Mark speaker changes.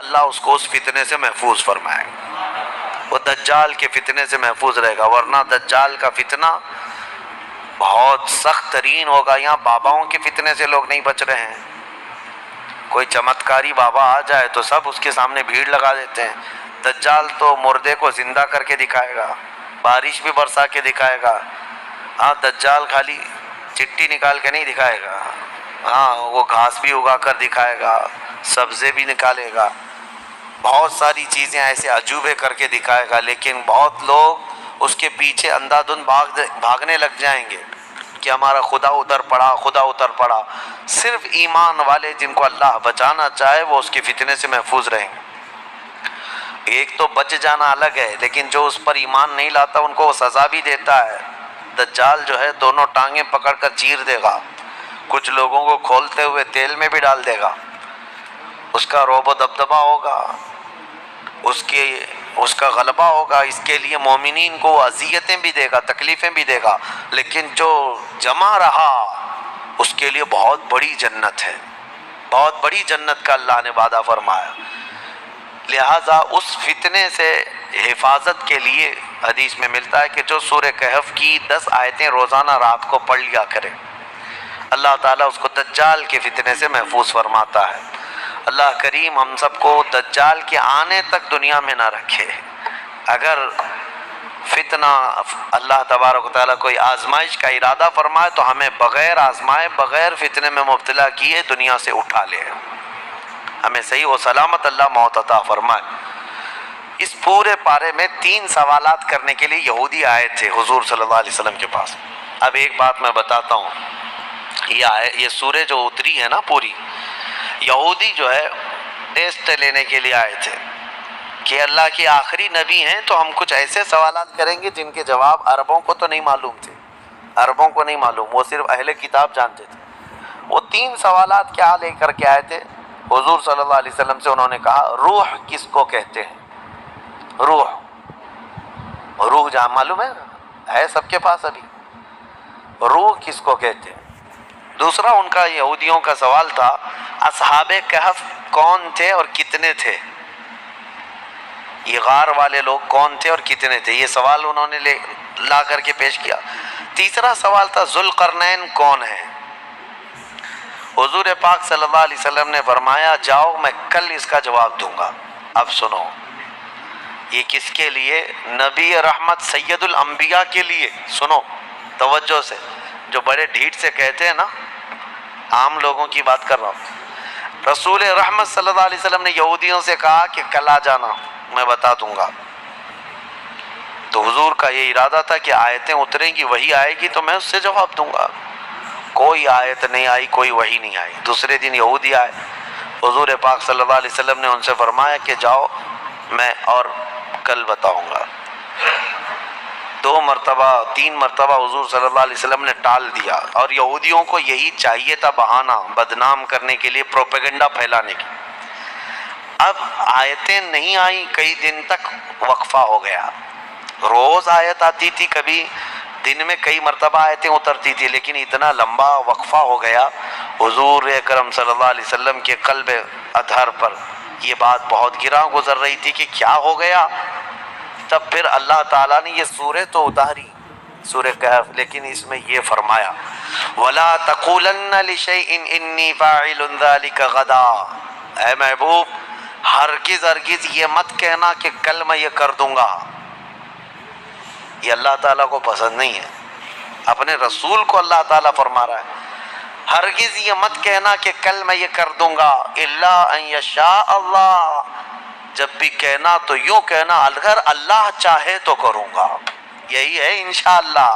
Speaker 1: اللہ اس کو اس فتنے سے محفوظ فرمائے گا، وہ دجال کے فتنے سے محفوظ رہے گا، ورنہ دجال کا فتنہ بہت سخت ترین ہوگا۔ یہاں باباؤں کے فتنے سے لوگ نہیں بچ رہے ہیں، کوئی چمتکاری بابا آ جائے تو سب اس کے سامنے بھیڑ لگا دیتے ہیں۔ دجال تو مردے کو زندہ کر کے دکھائے گا، بارش بھی برسا کے دکھائے گا۔ ہاں دجال خالی چٹی نکال کے نہیں دکھائے گا، ہاں وہ گھاس بھی اگا کر دکھائے گا، سبزے بھی نکالے گا، بہت ساری چیزیں ایسے عجوبے کر کے دکھائے گا، لیکن بہت لوگ اس کے پیچھے اندھا دھند بھاگنے لگ جائیں گے کہ ہمارا خدا ادھر پڑا، خدا ادھر پڑا۔ صرف ایمان والے جن کو اللہ بچانا چاہے وہ اس کے فتنے سے محفوظ رہیں گے۔ ایک تو بچ جانا الگ ہے، لیکن جو اس پر ایمان نہیں لاتا ان کو وہ سزا بھی دیتا ہے۔ دجال جو ہے دونوں ٹانگیں پکڑ کر چیر دے گا، کچھ لوگوں کو کھولتے ہوئے تیل میں بھی ڈال دے گا، اس کا رعب و دبدبہ ہوگا، اس کا غلبہ ہوگا۔ اس کے لیے مومنین کو اذیتیں بھی دے گا، تکلیفیں بھی دے گا، لیکن جو جمع رہا اس کے لیے بہت بڑی جنت ہے، بہت بڑی جنت کا اللہ نے وعدہ فرمایا۔ لہٰذا اس فتنے سے حفاظت کے لیے حدیث میں ملتا ہے کہ جو سورہ کہف کی 10 آیتیں روزانہ رات کو پڑھ لیا کرے، اللہ تعالیٰ اس کو دجال کے فتنے سے محفوظ فرماتا ہے۔ اللہ کریم ہم سب کو دجال کے آنے تک دنیا میں نہ رکھے۔ اگر فتنہ اللہ تبارک و تعالیٰ کوئی آزمائش کا ارادہ فرمائے تو ہمیں بغیر آزمائے، بغیر فتنے میں مبتلا کیے دنیا سے اٹھا لے، ہمیں صحیح و سلامت اللہ موت عطا فرمائے۔ اس پورے پارے میں 3 سوالات کرنے کے لیے یہودی آئے تھے حضور صلی اللہ علیہ وسلم کے پاس۔ اب ایک بات میں بتاتا ہوں، یہ سورہ جو اتری ہے نا پوری، یہودی جو ہے ٹیسٹ لینے کے لیے آئے تھے کہ اللہ کے آخری نبی ہیں تو ہم کچھ ایسے سوالات کریں گے جن کے جواب عربوں کو تو نہیں معلوم تھے، عربوں کو نہیں معلوم، وہ صرف اہل کتاب جانتے تھے۔ وہ 3 سوالات کیا لے کر کے آئے تھے حضور صلی اللہ علیہ وسلم سے؟ انہوں نے کہا روح کس کو کہتے ہیں؟ روح جہاں معلوم ہے سب کے پاس ابھی، روح کس کو کہتے ہیں؟ دوسرا ان کا یہودیوں کا سوال تھا اصحاب کہف کون تھے اور کتنے تھے؟ یہ غار والے لوگ کون تھے اور کتنے تھے؟ یہ سوال انہوں نے لا کر کے پیش کیا۔ تیسرا سوال تھا ذوالقرنین کون ہے؟ حضور پاک صلی اللہ علیہ وسلم نے فرمایا جاؤ میں کل اس کا جواب دوں گا۔ اب سنو، یہ کس کے لیے؟ نبی رحمت سید الانبیاء کے لیے۔ سنو توجہ سے، جو بڑے ڈھیٹ سے کہتے ہیں نا، عام لوگوں کی بات کر رہا ہوں۔ رسول رحمت صلی اللہ علیہ وسلم نے یہودیوں سے کہا کہ کل آ جانا میں بتا دوں گا۔ تو حضور کا یہ ارادہ تھا کہ آیتیں اتریں گی، وہی آئے گی تو میں اس سے جواب دوں گا۔ کوئی آیت نہیں آئی، کوئی وحی نہیں آئی۔ دوسرے دن یہودی آئے، حضور پاک صلی اللہ علیہ وسلم نے ان سے فرمایا کہ جاؤ میں اور کل بتاؤں گا۔ 2 مرتبہ 3 مرتبہ حضور صلی اللہ علیہ وسلم نے ٹال دیا، اور یہودیوں کو یہی چاہیے تھا، بہانہ بدنام کرنے کے لیے، پروپیگنڈا پھیلانے کی۔ اب آیتیں نہیں آئیں، کئی دن تک وقفہ ہو گیا۔ روز آیت آتی تھی، کبھی دن میں کئی مرتبہ آیتیں اترتی تھی، لیکن اتنا لمبا وقفہ ہو گیا۔ حضور اکرم صلی اللہ علیہ وسلم کے قلب اطہر پر یہ بات بہت گراں گزر رہی تھی کہ کیا ہو گیا۔ تب پھر اللہ تعالیٰ نے یہ سورہ تو اتاری، سورہ کہف، لیکن اس میں یہ فرمایا وَلَا تَقُولَنَّ لِشَيْءٍ إِنِّي فَاعِلٌ ذَلِكَ غَدًا۔ اے محبوب ہرگز یہ مت کہنا کہ کل میں یہ کر دوں گا۔ یہ اللہ تعالیٰ کو پسند نہیں ہے، اپنے رسول کو اللہ تعالیٰ فرما رہا ہے ہرگز یہ مت کہنا کہ کل میں یہ کر دوں گا، الا ان یشاء اللہ، جب بھی کہنا تو یوں کہنا اگر اللہ چاہے تو کروں گا، یہی ہے انشاءاللہ۔